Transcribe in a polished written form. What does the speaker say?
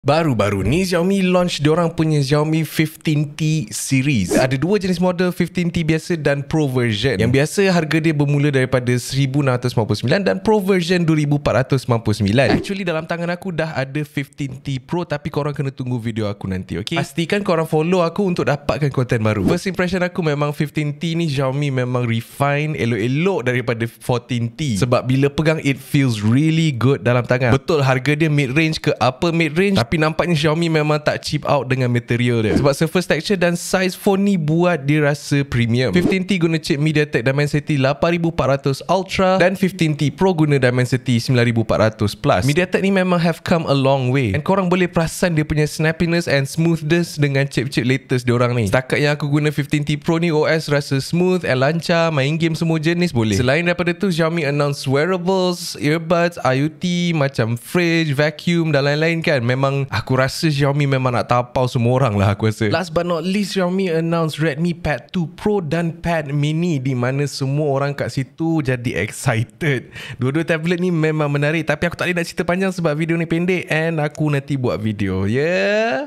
Baru-baru ni Xiaomi launch diorang punya Xiaomi 15T series. Ada dua jenis model, 15T biasa dan Pro version. Yang biasa harga dia bermula daripada 1699 dan Pro version 2499. Actually dalam tangan aku dah ada 15T Pro, tapi korang kena tunggu video aku nanti, okay? Pastikan korang follow aku untuk dapatkan konten baru. First impression aku memang 15T ni Xiaomi memang refine, elok-elok daripada 14T. Sebab bila pegang it feels really good dalam tangan. Betul harga dia mid-range ke upper mid-range, tapi nampaknya Xiaomi memang tak cheap out dengan material dia. Sebab surface texture dan size phone ni buat dia rasa premium. 15T guna chip MediaTek Dimensity 8400 Ultra dan 15T Pro guna Dimensity 9400 Plus. MediaTek ni memang have come a long way, and korang boleh perasan dia punya snappiness and smoothness dengan chip-chip latest diorang ni. Setakat yang aku guna 15T Pro ni, OS rasa smooth and lancar, main game semua jenis boleh. Selain daripada tu, Xiaomi announce wearables, earbuds, IoT macam fridge, vacuum dan lain-lain kan. Memang aku rasa Xiaomi memang nak tapau semua orang lah aku rasa. Last but not least, Xiaomi announce Redmi Pad 2 Pro dan Pad Mini, di mana semua orang kat situ jadi excited. Dua-dua tablet ni memang menarik, tapi aku tak boleh nak cerita panjang sebab video ni pendek and aku nanti buat video. Yeah.